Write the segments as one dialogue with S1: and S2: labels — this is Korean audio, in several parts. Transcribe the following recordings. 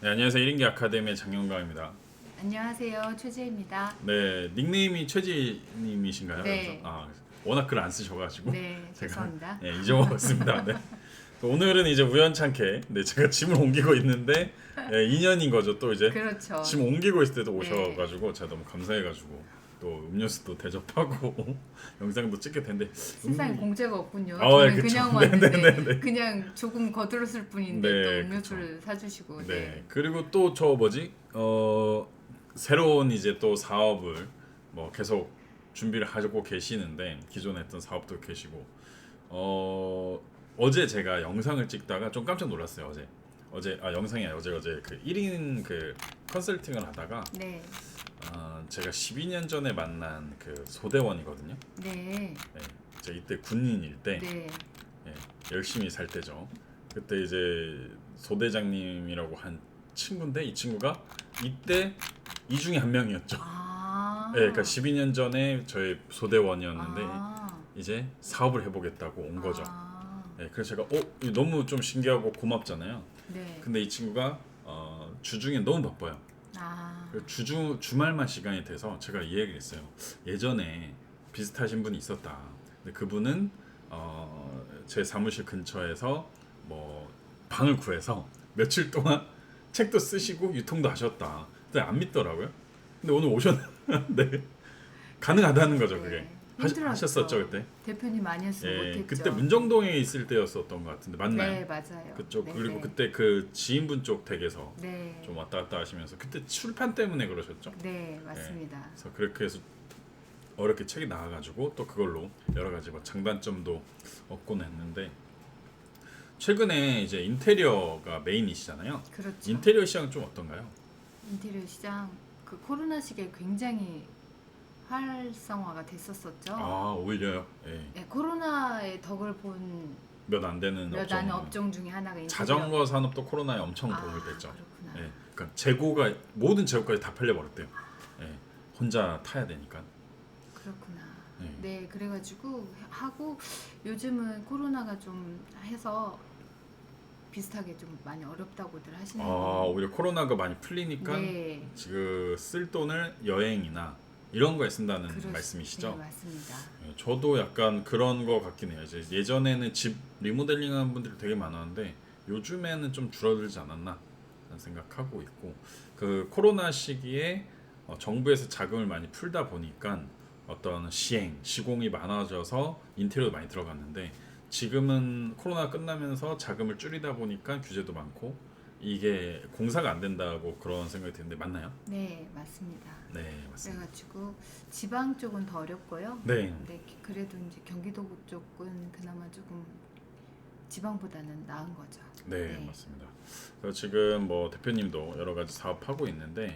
S1: 네, 안녕하세요. 1인기 아카데미의 장영광입니다.
S2: 안녕하세요. 최재입니다.
S1: 네, 닉네임이 최지님이신가요?
S2: 네.
S1: 워낙 글 안 쓰셔가지고
S2: 네,
S1: 제가
S2: 죄송합니다.
S1: 잊어먹었습니다. 네. 오늘은 이제 우연찮게 제가 짐을 옮기고 있는데 인연인 거죠. 또 이제
S2: 그렇죠.
S1: 짐 옮기고 있을 때도
S2: 네.
S1: 오셔가지고 제가 너무 감사해가지고 또 음료수도 대접하고 영상도 찍게 됐는데
S2: 세상에 공짜가 없군요.
S1: 네,
S2: 저는
S1: 그쵸.
S2: 그냥 왔는데
S1: 네네네네.
S2: 그냥 조금 거들었을 뿐인데
S1: 네,
S2: 또 음료수를 사주시고.
S1: 네. 그리고 또 저 새로운 이제 또 사업을 계속 준비를 하고 계시는데 기존에 했던 사업도 계시고 어제 제가 영상을 찍다가 좀 깜짝 놀랐어요. 영상이 아니라 어제 그 1인 그 컨설팅을 하다가
S2: 네.
S1: 제가 12년 전에 만난 그 소대원이거든요.
S2: 네.
S1: 네. 제가 이때 군인일 때
S2: 네.
S1: 예, 열심히 살 때죠. 그때 이제 소대장님이라고 한 친구인데 이 친구가 이때 이 중에 한 명이었죠.
S2: 아.
S1: 예, 그러니까 12년 전에 저희 소대원이었는데
S2: 아.
S1: 이제 사업을 해보겠다고 온 거죠.
S2: 아.
S1: 예, 그래서 제가 이거 너무 좀 신기하고 고맙잖아요.
S2: 네.
S1: 근데 이 친구가 주중에 너무 바빠요.
S2: 아.
S1: 주말만 시간이 돼서 제가 이 얘기를 했어요. 예전에 비슷하신 분이 있었다. 근데 그분은 제 사무실 근처에서 방을 구해서 며칠 동안 책도 쓰시고 유통도 하셨다. 근데 안 믿더라고요. 근데 오늘 오셨는데 가능하다는 거죠. 그게
S2: 네. 힘들었죠.
S1: 하셨었죠 그때.
S2: 대표님 아니었으면 못했죠.
S1: 그때 문정동에 있을 때였었던 것 같은데 맞나요?
S2: 네, 맞아요.
S1: 그쪽
S2: 네,
S1: 그리고
S2: 네.
S1: 그때 그 지인분 쪽 댁에서
S2: 네.
S1: 좀 왔다 갔다 하시면서 그때 출판 때문에 그러셨죠.
S2: 네, 맞습니다.
S1: 그래서 그렇게 해서 어렵게 책이 나와가지고 또 그걸로 여러 가지 장단점도 얻곤 했는데 최근에 이제 인테리어가 메인이시잖아요.
S2: 그렇죠.
S1: 인테리어 시장은 좀 어떤가요?
S2: 인테리어 시장 그 코로나 시기에 굉장히 활성화가 됐었었죠.
S1: 오히려요. 예.
S2: 네, 코로나의 덕을 본
S1: 몇 안 되는
S2: 몇
S1: 업종.
S2: 안 업종 중에 하나가 인테리어.
S1: 자전거 산업도 코로나에 엄청 도움이 됐죠.
S2: 그렇구나.
S1: 예. 그러니까 재고가 모든 재고까지 다 팔려버렸대요. 예. 혼자 타야 되니까.
S2: 그렇구나.
S1: 예.
S2: 네, 그래가지고 하고 요즘은 코로나가 좀 해서 비슷하게 좀 많이 어렵다고들 하시는
S1: 오히려 코로나가 많이 풀리니까
S2: 네.
S1: 지금 쓸 돈을 여행이나 이런 거에 쓴다는
S2: 네,
S1: 말씀이시죠?
S2: 맞습니다.
S1: 예, 저도 약간 그런 거 같긴 해요. 이제 예전에는 집 리모델링하는 분들이 되게 많았는데 요즘에는 좀 줄어들지 않았나 라는 생각하고 있고 그 코로나 시기에 정부에서 자금을 많이 풀다 보니까 어떤 시공이 많아져서 인테리어도 많이 들어갔는데 지금은 코로나 끝나면서 자금을 줄이다 보니까 규제도 많고 이게 공사가 안 된다고 그런 생각이 드는데 맞나요?
S2: 네, 맞습니다.
S1: 네, 맞습니다.
S2: 그래가지고 지방 쪽은 더 어렵고요.
S1: 네.
S2: 근데 그래도 이제 경기도 쪽은 그나마 조금 지방보다는 나은 거죠.
S1: 네, 맞습니다. 그래서 지금 대표님도 여러 가지 사업하고 있는데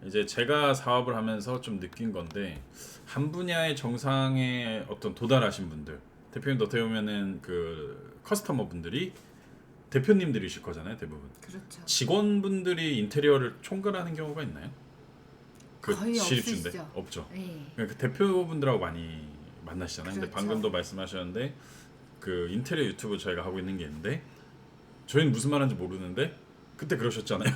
S1: 이제 제가 사업을 하면서 좀 느낀 건데 한 분야의 정상에 어떤 도달하신 분들 대표님도 어떻게 보면은 그 커스터머 분들이 대표님들이실 거잖아요, 대부분.
S2: 그렇죠.
S1: 직원분들이 인테리어를 총괄하는 경우가 있나요? 그
S2: 거의
S1: 시립주인데
S2: 없으시죠.
S1: 없죠.
S2: 네.
S1: 그러니까 그 대표분들하고 많이 만나시잖아요. 근데
S2: 그렇죠.
S1: 방금도 말씀하셨는데 그 인테리어 유튜브 저희가 하고 있는 게 있는데 저희는 무슨 말하는지 모르는데 그때 그러셨잖아요.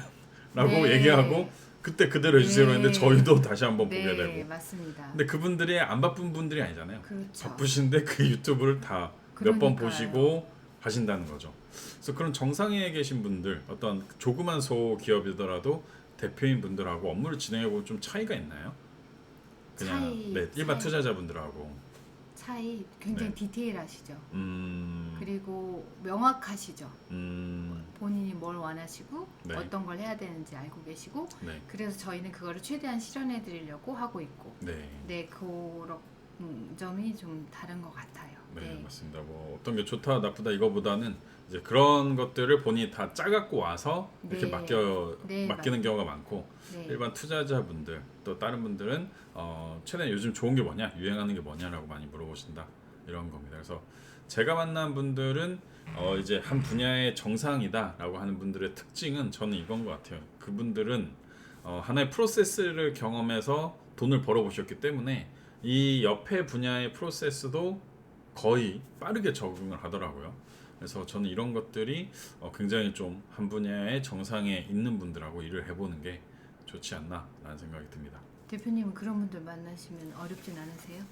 S1: 라고
S2: 네.
S1: 얘기하고 그때 그대로 해주세요 했는데 저희도 다시 한번 보게
S2: 네,
S1: 되고
S2: 맞습니다.
S1: 근데 그분들이 안 바쁜 분들이 아니잖아요.
S2: 그렇죠.
S1: 바쁘신데 그 유튜브를 다 몇 번
S2: 그러니까요.
S1: 보시고 하신다는 거죠. 그래서 그런 정상에 계신 분들 어떤 조그만 소기업이더라도 대표인 분들하고 업무를 진행해 보면 좀 차이가 있나요? 그냥 일반 투자자분들하고
S2: 차이 굉장히
S1: 네.
S2: 디테일하시죠.
S1: 음,
S2: 그리고 명확하시죠.
S1: 음,
S2: 본인이 뭘 원하시고
S1: 네.
S2: 어떤 걸 해야 되는지 알고 계시고
S1: 네,
S2: 그래서 저희는 그거를 최대한 실현해 드리려고 하고 있고
S1: 네.
S2: 네, 그런 점이 좀 다른 것 같아요.
S1: 네, 맞습니다. 어떤 게 좋다 나쁘다 이거보다는 이제 그런 것들을 본인이 다 짜갖고 와서 이렇게
S2: 네.
S1: 맡기는
S2: 맞습니다.
S1: 경우가 많고
S2: 네.
S1: 일반 투자자분들 또 다른 분들은 최근에 요즘 좋은 게 뭐냐 유행하는 게 뭐냐라고 많이 물어보신다 이런 겁니다. 그래서 제가 만난 분들은 이제 한 분야의 정상이다라고 하는 분들의 특징은 저는 이건 것 같아요. 그분들은 하나의 프로세스를 경험해서 돈을 벌어보셨기 때문에 이 옆에 분야의 프로세스도 거의 빠르게 적응을 하더라고요. 그래서 저는 이런 것들이 굉장히 좀 한 분야의 정상에 있는 분들하고 일을 해보는 게 좋지 않나라는 생각이 듭니다.
S2: 대표님은 그런 분들 만나시면 어렵진 않으세요?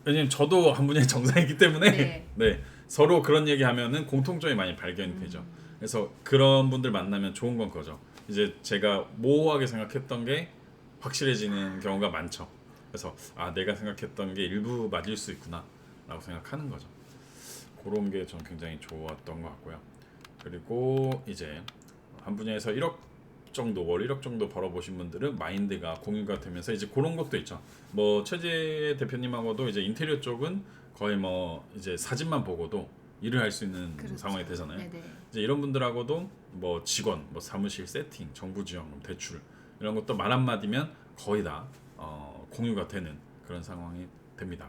S1: 왜냐면 저도 한 분야의 정상이기 때문에
S2: 네.
S1: 네, 서로 그런 얘기하면은 공통점이 많이 발견이 되죠. 그래서 그런 분들 만나면 좋은 건 거죠. 이제 제가 모호하게 생각했던 게 확실해지는 경우가 많죠. 그래서 내가 생각했던 게 일부 맞을 수 있구나라고 생각하는 거죠. 그런 게 전 굉장히 좋았던 것 같고요. 그리고 이제 한 분야에서 1억 정도 월 1억 정도 벌어보신 분들은 마인드가 공유가 되면서 이제 그런 것도 있죠. 뭐 최재 대표님하고도 이제 인테리어 쪽은 거의 뭐 이제 사진만 보고도 일을 할 수 있는
S2: 그렇죠.
S1: 상황이 되잖아요.
S2: 네네.
S1: 이제 이런 분들하고도 뭐 직원, 뭐 사무실 세팅, 정부 지원금, 대출 이런 것도 말 한마디면 거의 다 공유가 되는 그런 상황이 됩니다.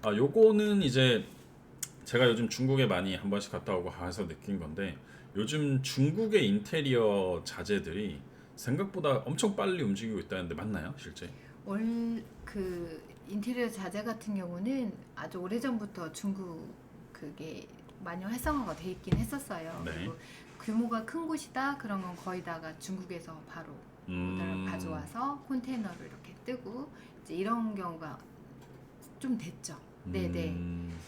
S1: 요거는 이제 제가 요즘 중국에 많이 한 번씩 갔다 오고 해서 느낀 건데 요즘 중국의 인테리어 자재들이 생각보다 엄청 빨리 움직이고 있다는데 맞나요, 실제?
S2: 그 인테리어 자재 같은 경우는 아주 오래전부터 중국 그게 많이 활성화가 돼 있긴 했었어요.
S1: 네.
S2: 그리고 규모가 큰 곳이다 그런 건 거의 다가 중국에서 바로 오더를 가져와서 컨테이너로 이렇게 뜨고 이제 이런 경우가 좀 됐죠. 네네.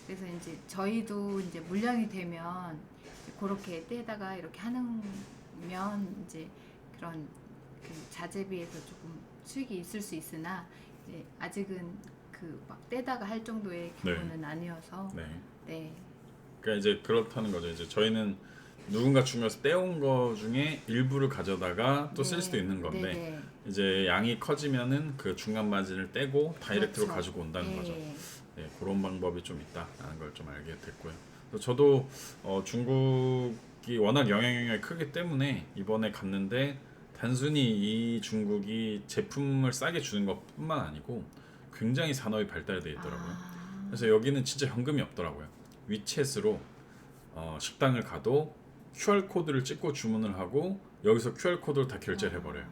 S2: 그래서 이제 저희도 이제 물량이 되면 이제 그렇게 떼다가 이렇게 하면 이제 그런 그 자재비에서 조금 수익이 있을 수 있으나 이제 아직은 그 막 떼다가 할 정도의 규모는 아니어서
S1: 네.
S2: 네.
S1: 그러니까 이제 그렇다는 거죠. 이제 저희는 누군가 중에서 떼온 거 중에 일부를 가져다가 또 쓸
S2: 네.
S1: 수도 있는 건데
S2: 네네.
S1: 이제 양이 커지면은 그 중간 마진을 떼고 다이렉트로
S2: 그렇죠.
S1: 가지고 온다는
S2: 네.
S1: 거죠. 네, 그런 방법이 좀 있다라는 걸 좀 알게 됐고요. 그래서 저도 중국이 워낙 영향력이 크기 때문에 이번에 갔는데 단순히 이 중국이 제품을 싸게 주는 것뿐만 아니고 굉장히 산업이 발달되어 있더라고요. 그래서 여기는 진짜 현금이 없더라고요. 위챗으로 식당을 가도 QR 코드를 찍고 주문을 하고 여기서 QR 코드로 다 결제를 해버려요.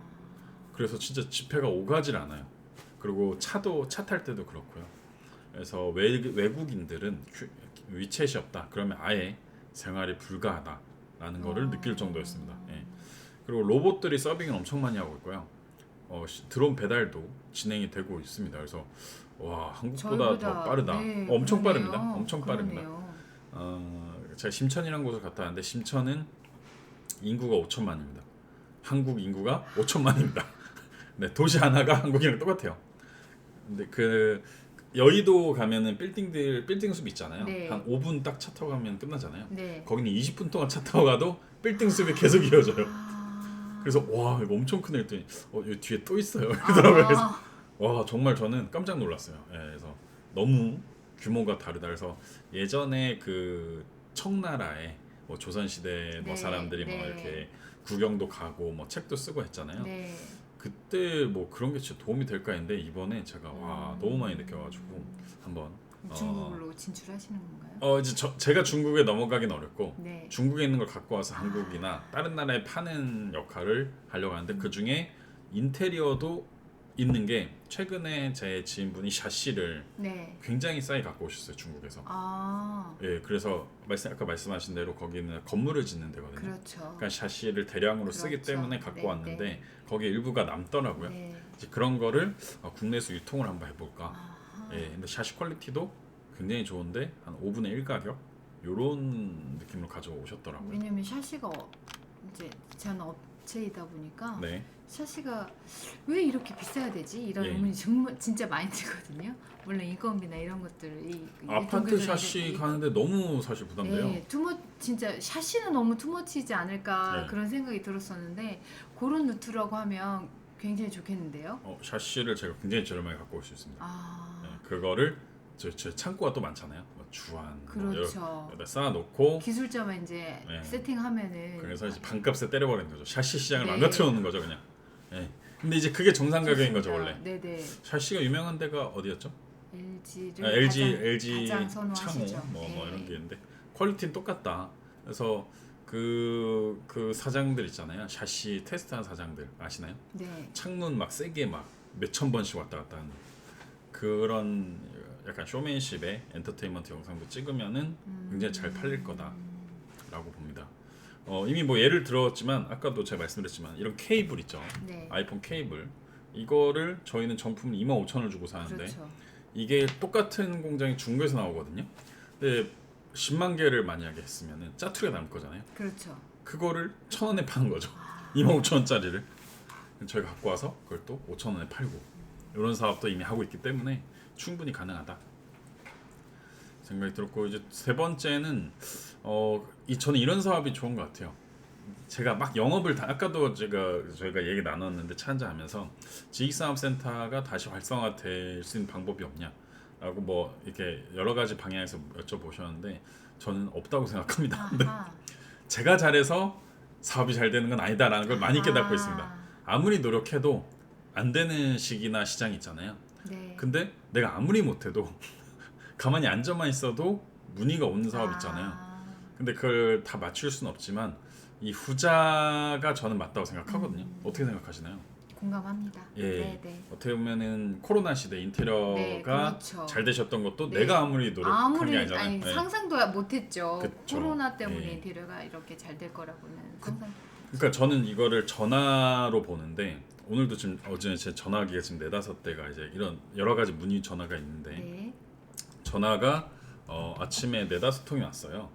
S1: 그래서 진짜 지폐가 오가질 않아요. 그리고 차 탈 때도 그렇고요. 그래서 외국인들은 위챗이 없다. 그러면 아예 생활이 불가하다라는 거를 느낄 정도였습니다. 예. 그리고 로봇들이 서빙을 엄청 많이 하고 있고요. 드론 배달도 진행이 되고 있습니다. 그래서 와 한국보다 더 빠르다.
S2: 네,
S1: 엄청
S2: 그러네요.
S1: 빠릅니다. 엄청 빠릅니다.
S2: 그러네요.
S1: 제가 심천이라는 곳을 갔다 왔는데 심천은 인구가 5천만입니다. 한국 인구가 5천만입니다. 네, 도시 하나가 한국이랑 똑같아요. 근데 그 여의도 가면은 빌딩 숲 있잖아요.
S2: 네.
S1: 한 5분 딱 차 타고 가면 끝나잖아요.
S2: 네.
S1: 거기는 20분 동안 차 타고 가도 빌딩 숲이 계속 이어져요.
S2: 아.
S1: 그래서 와 이거 엄청 크네 했더니 여기 뒤에 또 있어요. 그러더라고요. 그래서
S2: 아.
S1: 와 정말 저는 깜짝 놀랐어요. 예, 그래서 너무 규모가 다르다. 그래서 예전에 그 청나라에 뭐 조선시대 뭐
S2: 네,
S1: 사람들이 뭐
S2: 네.
S1: 이렇게 구경도 가고 뭐 책도 쓰고 했잖아요.
S2: 네.
S1: 그때 뭐 그런 게 진짜 도움이 될까 했는데 이번에 제가 와 너무 많이 느껴가지고 한번
S2: 중국으로 진출하시는 건가요?
S1: 이제 제가 중국에 넘어가긴 어렵고
S2: 네.
S1: 중국에 있는 걸 갖고 와서 한국이나 다른 나라에 파는 역할을 하려고 하는데 그 중에 인테리어도 있는 게 최근에 제 지인분이 샤시를
S2: 네.
S1: 굉장히 싸게 갖고 오셨어요 중국에서.
S2: 아.
S1: 예, 그래서 아까 말씀하신 대로 거기는 건물을 짓는 데거든요.
S2: 그렇죠.
S1: 그러니까 샤시를 대량으로 쓰기
S2: 그렇죠.
S1: 때문에 갖고
S2: 네,
S1: 왔는데
S2: 네.
S1: 거기에 일부가 남더라고요.
S2: 네.
S1: 이제 그런 거를 국내에서 유통을 한번 해볼까.
S2: 아하.
S1: 예, 근데 샤시 퀄리티도 굉장히 좋은데 한 5분의 1 가격 요런 느낌으로 가져오셨더라고요.
S2: 왜냐면 샤시가 이제 저는 업체이다 보니까
S1: 네,
S2: 샤시가 왜 이렇게 비싸야 되지? 이런
S1: 예.
S2: 의문이 정말 진짜 많이 들거든요. 물론 인건비나 이런 것들이
S1: 아파트 샤시 가는데 너무 사실 부담돼요.
S2: 네, 진짜 샤시는 너무 투머치지 않을까
S1: 네.
S2: 그런 생각이 들었었는데 그런 루트라고 하면 굉장히 좋겠는데요.
S1: 샤시를 제가 굉장히 저렴하게 갖고 올 수 있습니다.
S2: 아,
S1: 네, 그거를 저 창고가 또 많잖아요. 뭐 주한
S2: 그렇죠.
S1: 여기다 쌓아놓고
S2: 기술자만 이제
S1: 네.
S2: 세팅하면은
S1: 그래서 이제 반값에 때려버리는 거죠. 샤시 시장을
S2: 네.
S1: 망가뜨려놓는 거죠 그냥. 예. 근데 이제 그게 정상 가격인 거죠
S2: 좋습니다.
S1: 원래.
S2: 네네.
S1: 샤시가 유명한 데가 어디였죠?
S2: LG를
S1: LG
S2: 가장
S1: 창호
S2: 선호하시죠.
S1: 뭐
S2: 네.
S1: 이런 게 있는데 퀄리티는 똑같다. 그래서 그 사장들 있잖아요. 샤시 테스트한 사장들 아시나요?
S2: 네.
S1: 창문 막 세게 막 몇천 번씩 왔다 갔다 하는 그런 약간 쇼맨십의 엔터테인먼트 영상도 찍으면은 굉장히 잘 팔릴 거다라고 봅니다. 이미 뭐 예를 들었지만 아까도 제가 말씀드렸지만 이런 케이블 있죠.
S2: 네.
S1: 아이폰 케이블 이거를 저희는 정품 25,000원을 주고 사는데
S2: 그렇죠.
S1: 이게 똑같은 공장이 중국에서 나오거든요. 근데 10만 개를 만약에 했으면은 짜투리가 남을 거잖아요.
S2: 그렇죠.
S1: 그거를 1,000원에 파는 거죠. 25,000원짜리를 저희가 갖고 와서 그걸 또 5,000원에 팔고 이런 사업도 이미 하고 있기 때문에 충분히 가능하다 생각이 들었고 이제 세 번째는 저는 이런 사업이 좋은 것 같아요. 제가 막 영업을 아까도 저희가 얘기 나눴는데 차 한잔 하면서 지식산업센터가 다시 활성화될 수 있는 방법이 없냐라고 뭐 이렇게 여러 가지 방향에서 여쭤보셨는데 저는 없다고 생각합니다. 근데
S2: 아하.
S1: 제가 잘해서 사업이 잘 되는 건 아니다라는 걸 많이 깨닫고 있습니다. 아무리 노력해도 안 되는 시기나 시장이 있잖아요.
S2: 네.
S1: 근데 내가 아무리 못해도 가만히 앉아만 있어도 문의가 오는 사업 있잖아요. 근데 그걸 다 맞출 수는 없지만 이 후자가 저는 맞다고 생각하거든요. 어떻게 생각하시나요?
S2: 공감합니다.
S1: 예.
S2: 네, 네.
S1: 어떻게 보면은 코로나 시대 인테리어가
S2: 네, 그렇죠.
S1: 잘 되셨던 것도
S2: 네.
S1: 내가 아무리 노력한 게 아니잖아요.
S2: 아니
S1: 네.
S2: 상상도 못했죠.
S1: 그쵸.
S2: 코로나 때문에
S1: 예.
S2: 인테리어가 이렇게 잘 될 거라고는 상상.
S1: 그러니까 저는 이거를 전화로 보는데 오늘도 지금 어제 제 전화기가 지금 4-5대가 이제 이런 여러 가지 문의 전화가 있는데
S2: 네.
S1: 전화가 아침에 4-5통이 왔어요.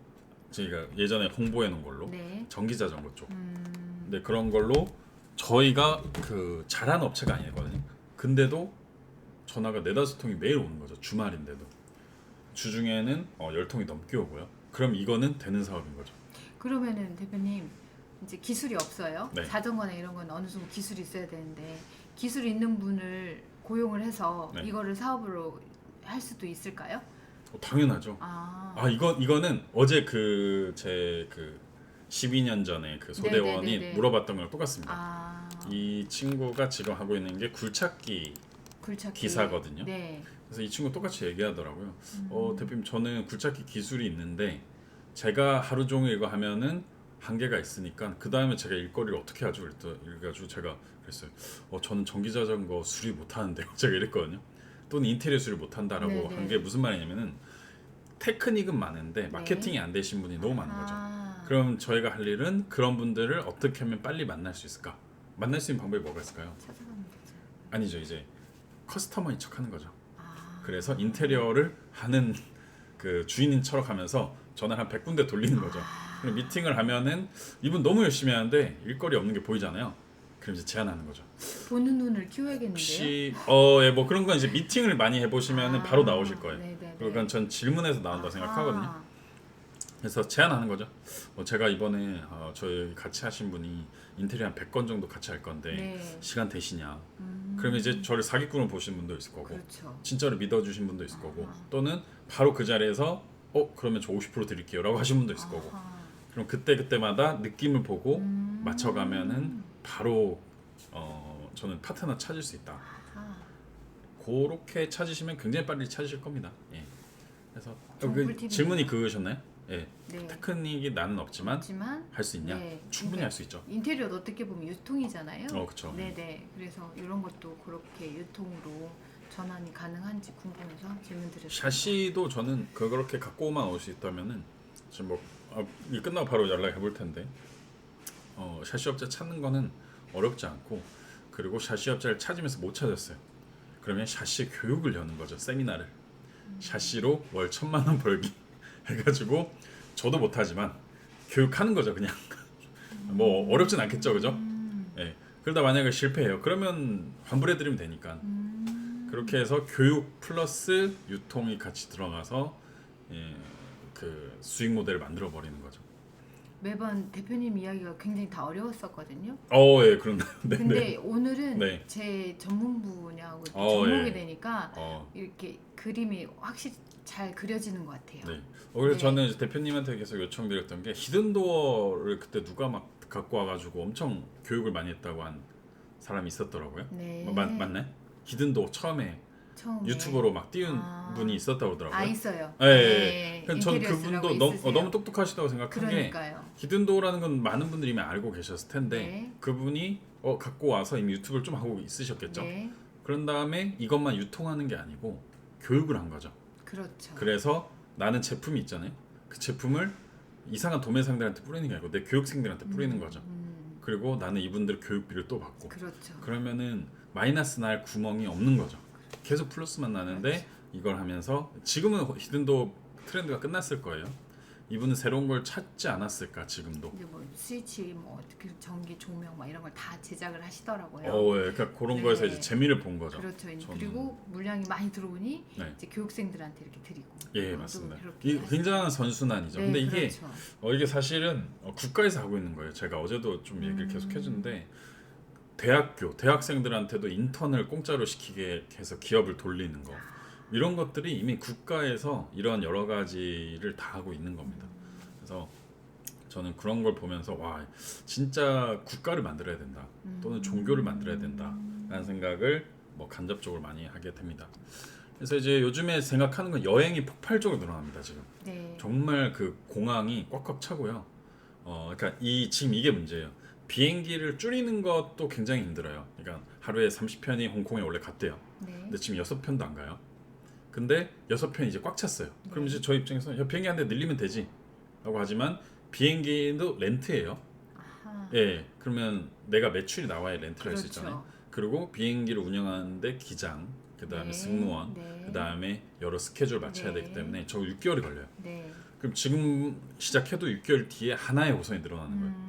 S1: 저희가 예전에 홍보해 놓은 걸로
S2: 네.
S1: 전기 자전거 쪽. 근데 그런 걸로 저희가 그 잘하는 업체가 아니거든요. 근데도 전화가 4-5통이 매일 오는 거죠. 주말인데도. 주중에는 10통이 넘게 오고요. 그럼 이거는 되는 사업인 거죠.
S2: 그러면은 대표님 이제 기술이 없어요.
S1: 네.
S2: 자전거나 이런 건 어느 정도 기술이 있어야 되는데 기술 있는 분을 고용을 해서
S1: 네.
S2: 이거를 사업으로 할 수도 있을까요?
S1: 당연하죠. 이거는 어제 제 12년 전에 그 소대원이
S2: 네네네네.
S1: 물어봤던 거랑 똑같습니다. 이 친구가 지금 하고 있는 게 굴착기
S2: 굴착기
S1: 기사거든요.
S2: 네.
S1: 그래서 이 친구 똑같이 얘기하더라고요. 대표님 저는 굴착기 기술이 있는데 제가 하루 종일 이거 하면은 한계가 있으니까 그 다음에 제가 일거리를 어떻게 하죠? 그래가지고 제가 그랬어요. 저는 전기자전거 수리 못하는데요. 제가 이랬거든요. 또는 인테리어 수리 못한다라고
S2: 네네.
S1: 한 게 무슨 말이냐면은 테크닉은 많은데 마케팅이 안 되신 분이 너무 많은 거죠. 그럼 저희가 할 일은 그런 분들을 어떻게 하면 빨리 만날 수 있을까? 만날 수 있는 방법이 뭐가 있을까요?
S2: 찾아가면 되죠.
S1: 아니죠. 이제 커스터머인 척하는 거죠. 그래서 인테리어를 하는 그 주인인 척 하면서 전화를 한 100군데 돌리는 거죠. 그럼 미팅을 하면은 이분 너무 열심히 하는데 일거리 없는 게 보이잖아요. 그럼 이제 제안하는 거죠.
S2: 보는 눈을 키워야겠는데요.
S1: 혹시 예, 뭐 그런 건 이제 미팅을 많이 해보시면은 바로 나오실 거예요.
S2: 네네네.
S1: 그러니까 전 질문에서 나온다 생각하거든요. 그래서 제안하는 거죠. 제가 이번에 저희 같이 하신 분이 인테리어 한 100건 정도 같이 할 건데
S2: 네.
S1: 시간 되시냐? 그러면 이제 저를 사기꾼으로 보시는 분도 있을 거고
S2: 그렇죠.
S1: 진짜로 믿어주신 분도 있을 거고 또는 바로 그 자리에서 그러면 저 50% 드릴게요 라고 하신 분도 있을 거고 그럼 그때마다 느낌을 보고 맞춰가면은 바로 저는 파트너 찾을 수 있다. 그렇게 찾으시면 굉장히 빨리 찾으실 겁니다. 예. 그래서
S2: 꿀팁이네요.
S1: 질문이 그거셨나요? 예.
S2: 네.
S1: 테크닉이 나는 없지만 할 수 있냐?
S2: 네.
S1: 충분히 할 수 있죠.
S2: 인테리어도 어떻게 보면 유통이잖아요.
S1: 그렇죠.
S2: 네네. 그래서 이런 것도 그렇게 유통으로 전환이 가능한지 궁금해서 질문 드렸습니다.
S1: 샤시도 저는 그렇게 갖고만 올 수 있다면은 지금 이 끝나고 바로 연락해 볼 텐데 샤시 업체 찾는 거는 어렵지 않고 그리고 샤시 업체를 찾으면서 못 찾았어요. 그러면 샤시 교육을 여는 거죠. 세미나를 샤시로 월 1,000만 원 벌기 해가지고 저도 못하지만 교육하는 거죠. 그냥 뭐 어렵진 않겠죠, 그죠? 예. 그러다 만약에 실패해요. 그러면 환불해드리면 되니까 그렇게 해서 교육 플러스 유통이 같이 들어가서 그 수익 모델을 만들어 버리는 거죠.
S2: 매번 대표님 이야기가 굉장히 다 어려웠었거든요.
S1: 예, 그런가요? 네,
S2: 근데
S1: 네.
S2: 오늘은
S1: 네.
S2: 제 전문 분야하고 접목이
S1: 예.
S2: 되니까 이렇게 그림이 확실히 잘 그려지는 것 같아요.
S1: 네. 그래서
S2: 네.
S1: 저는 이제 대표님한테 계속 요청드렸던 게 히든도어를 그때 누가 막 갖고 와가지고 엄청 교육을 많이 했다고 한 사람이 있었더라고요.
S2: 네.
S1: 맞나요? 히든도어 처음에 유튜버로 막 띄운 분이 있었다고 하더라고요.
S2: 있어요.
S1: 네.
S2: 네.
S1: 전
S2: 인테리어
S1: 그분도
S2: 쓰라고 있으세요.
S1: 너무 똑똑하시다고 생각한 게
S2: 그러니까요.
S1: 히든도어라는 건 많은 분들이 이미 알고 계셨을 텐데
S2: 네.
S1: 그분이 갖고 와서 이미 유튜브를 좀 하고 있으셨겠죠.
S2: 네.
S1: 그런 다음에 이것만 유통하는 게 아니고 교육을 한 거죠.
S2: 그렇죠.
S1: 그래서 나는 제품이 있잖아요. 그 제품을 이상한 도매상들한테 뿌리는 게 아니고 내 교육생들한테 뿌리는 거죠. 그리고 나는 이분들 교육비를 또 받고.
S2: 그렇죠.
S1: 그러면은 마이너스 날 구멍이 없는 거죠. 계속 플러스만 나는데
S2: 그렇죠.
S1: 이걸 하면서 지금은 히든도 트렌드가 끝났을 거예요. 이분은 새로운 걸 찾지 않았을까 지금도.
S2: 이제 뭐 스위치 뭐 어떻게 전기 조명 막 이런 걸 다 제작을 하시더라고요.
S1: 예. 그러니까 그런
S2: 네.
S1: 거에서 이제 재미를 본 거죠.
S2: 그렇죠.
S1: 저는-
S2: 그리고 물량이 많이 들어오니
S1: 네.
S2: 이제 교육생들한테 이렇게 드리고.
S1: 예,
S2: 또
S1: 맞습니다.
S2: 그렇게
S1: 이 굉장한 선순환이죠.
S2: 네,
S1: 근데 이게
S2: 그렇죠.
S1: 이게 사실은 국가에서 하고 있는 거예요. 제가 어제도 좀 얘기를 계속 해주는데 대학생들한테도 인턴을 공짜로 시키게 해서 기업을 돌리는 거 이런 것들이 이미 국가에서 이런 여러 가지를 다 하고 있는 겁니다. 그래서 저는 그런 걸 보면서 와 진짜 국가를 만들어야 된다 또는 종교를 만들어야 된다라는 생각을 뭐 간접적으로 많이 하게 됩니다. 그래서 이제 요즘에 생각하는 건 여행이 폭발적으로 늘어납니다. 지금
S2: 네.
S1: 정말 그 공항이 꽉꽉 차고요. 그러니까 지금 이게 문제예요. 비행기를 줄이는 것도 굉장히 힘들어요. 그러니까 하루에 30편이 홍콩에 원래 갔대요.
S2: 네.
S1: 근데 지금 6편도 안 가요. 근데 6편이 이제 꽉 찼어요. 그럼
S2: 네.
S1: 이제 저희 입장에서 야, 비행기 한 대 늘리면 되지 라고 하지만 비행기도 렌트예요.
S2: 아하.
S1: 예, 그러면 내가 매출이 나와야 렌트를 할 수
S2: 그렇죠.
S1: 있잖아요. 그리고 비행기를 운영하는데 기장, 그 다음에
S2: 네.
S1: 승무원,
S2: 네.
S1: 그 다음에 여러 스케줄 맞춰야
S2: 네.
S1: 되기 때문에 저 6개월이 걸려요.
S2: 네.
S1: 그럼 지금 시작해도 6개월 뒤에 하나의 호선이 늘어나는 거예요.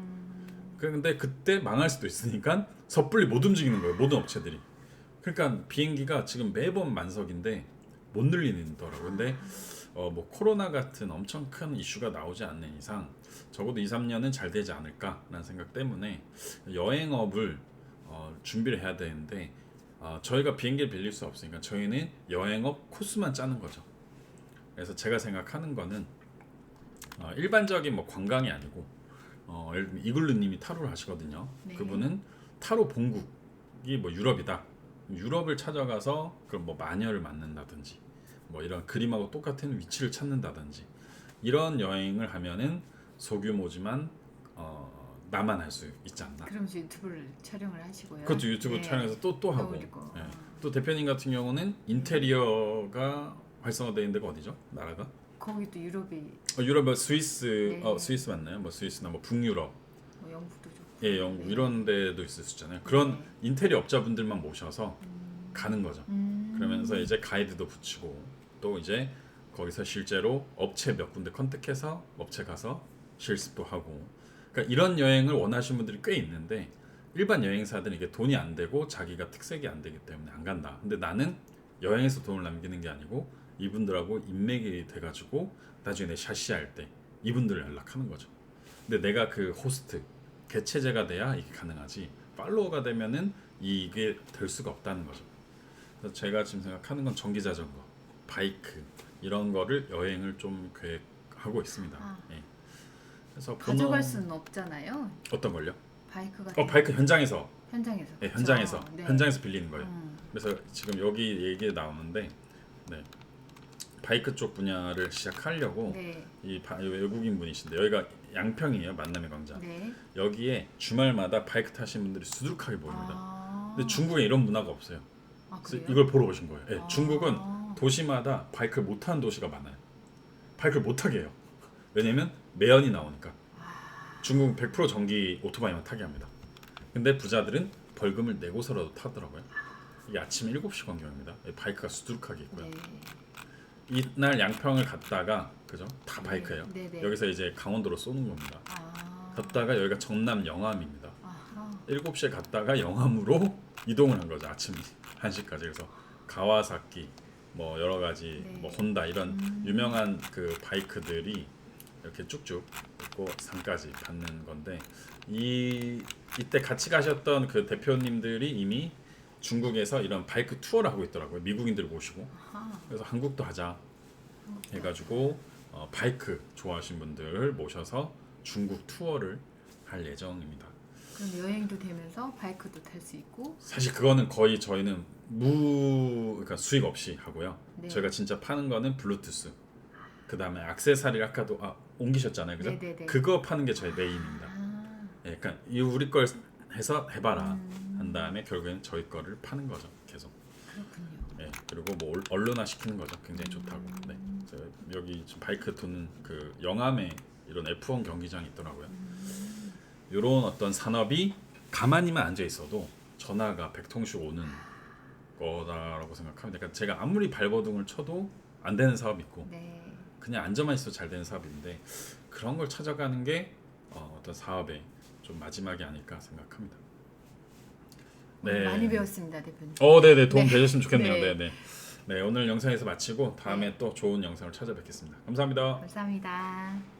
S1: 그런데 그때 망할 수도 있으니까 섣불리 못 움직이는 거예요. 모든 업체들이. 그러니까 비행기가 지금 매번 만석인데 못 늘리더라고요. 근데 뭐 코로나 같은 엄청 큰 이슈가 나오지 않는 이상 적어도 2, 3년은 잘 되지 않을까라는 생각 때문에 여행업을 준비를 해야 되는데 저희가 비행기를 빌릴 수 없으니까 저희는 여행업 코스만 짜는 거죠. 그래서 제가 생각하는 거는 일반적인 뭐 관광이 아니고 예를 들면 이글루님이 타로를 하시거든요.
S2: 네.
S1: 그분은 타로 본국이 뭐 유럽이다. 유럽을 찾아가서 그럼 뭐 마녀를 만난다든지 뭐 이런 그림하고 똑같은 위치를 찾는다든지 이런 여행을 하면은 소규모지만 나만 할 수 있지 않나.
S2: 그러면서 유튜브를 촬영을 하시고요.
S1: 그것도 유튜브
S2: 네.
S1: 촬영해서 또 하고.
S2: 올리고.
S1: 예. 또 대표님 같은 경우는 인테리어가 활성화되어 있는 데가 어디죠? 나라가?
S2: 거기도 유럽이
S1: 유럽 뭐 스위스
S2: 네.
S1: 스위스 맞나요? 뭐 스위스나 뭐 북유럽,
S2: 뭐 영국도 좋고.
S1: 예, 영국
S2: 네.
S1: 이런 데도 있을 수 있잖아요. 그런
S2: 네.
S1: 인테리어 업자분들만 모셔서 가는 거죠. 그러면서 이제 가이드도 붙이고 또 이제 거기서 실제로 업체 몇 군데 컨택해서 업체 가서 실습도 하고. 그러니까 이런 여행을 원하시는 분들이 꽤 있는데 일반 여행사들은 이게 돈이 안 되고 자기가 특색이 안 되기 때문에 안 간다. 근데 나는 여행에서 돈을 남기는 게 아니고 이분들하고 인맥이 돼가지고 나중에 내 샤시할 때 이분들을 연락하는 거죠. 근데 내가 그 호스트 개체제가 돼야 이게 가능하지 팔로워가 되면은 이게 될 수가 없다는 거죠. 그래서 제가 지금 생각하는 건 전기 자전거, 바이크 이런 거를 여행을 좀 계획하고 있습니다. 예. 그래서
S2: 가져갈 수는 없잖아요.
S1: 어떤 걸요?
S2: 바이크 같은
S1: 바이크 현장에서
S2: 현장에서.
S1: 예,
S2: 그렇죠?
S1: 현장에서
S2: 네.
S1: 현장에서 빌리는 거예요. 그래서 지금 여기 얘기 나오는데 네. 바이크 쪽 분야를 시작하려고
S2: 네.
S1: 이 외국인 분이신데 여기가 양평이에요. 만남의 광장.
S2: 네.
S1: 여기에 주말마다 바이크 타시는 분들이 수두룩하게 보입니다.
S2: 아.
S1: 근데 중국에 이런 문화가 없어요.
S2: 아,
S1: 그래서
S2: 그래요?
S1: 이걸 보러 오신 거예요. 예,
S2: 아.
S1: 중국은 도시마다 바이크를 못 타는 도시가 많아요. 바이크를 못 타게 해요. 왜냐면 매연이 나오니까. 중국은 100% 전기 오토바이만 타게 합니다. 근데 부자들은 벌금을 내고서라도 타더라고요. 이게 아침 7시 광경입니다. 바이크가 수두룩하게 있고요.
S2: 네.
S1: 이날 양평을 갔다가 그죠? 다
S2: 네.
S1: 바이크예요.
S2: 네, 네.
S1: 여기서 이제 강원도로 쏘는 겁니다.
S2: 아.
S1: 갔다가 여기가 전남 영암입니다.
S2: 아하.
S1: 7시에 갔다가 영암으로 이동을 한 거죠. 아침 1시까지. 그래서 가와사키 뭐 여러 가지
S2: 네.
S1: 뭐 혼다 이런 유명한 그 바이크들이 이렇게 쭉쭉 있고 상까지 받는 건데 이때 같이 가셨던 그 대표님들이 이미 중국에서 이런 바이크 투어를 하고 있더라고요. 미국인들 모시고.
S2: 아하.
S1: 그래서 한국도 하자 해가지고 바이크 좋아하시는 분들 모셔서 중국 투어를 할 예정입니다.
S2: 그럼 여행도 되면서 바이크도 탈 수 있고.
S1: 사실 그거는 거의 저희는 그러니까 수익 없이 하고요.
S2: 네.
S1: 저희가 진짜 파는 거는 블루투스. 그 다음에 액세서리 아까도 옮기셨잖아요, 그죠?
S2: 네네네.
S1: 그거 파는 게 저희 메인입니다.
S2: 아.
S1: 예, 그러니까 이 우리 걸 해서 해봐라 한 다음에 결국엔 저희 거를 파는 거죠, 계속.
S2: 그렇군요.
S1: 네, 그리고 뭐 언론화 시키는 거죠. 굉장히 좋다고. 네, 여기 지금 바이크 도는 그 영암에 이런 F1 경기장이 있더라고요. 이런 어떤 산업이 가만히만 앉아 있어도 전화가 100통씩 오는 거다라고 생각합니다. 그러니까 제가 아무리 발버둥을 쳐도 안 되는 사업이 있고
S2: 네.
S1: 그냥 앉아만 있어도 잘 되는 사업인데 그런 걸 찾아가는 게 어떤 사업의 좀 마지막이 아닐까 생각합니다.
S2: 오늘 많이 배웠습니다, 대표님.
S1: 네네 도움
S2: 네.
S1: 되셨으면 좋겠네요.
S2: 네.
S1: 네네. 네 오늘 영상에서 마치고 다음에 또 좋은 영상을 찾아뵙겠습니다. 감사합니다.
S2: 감사합니다.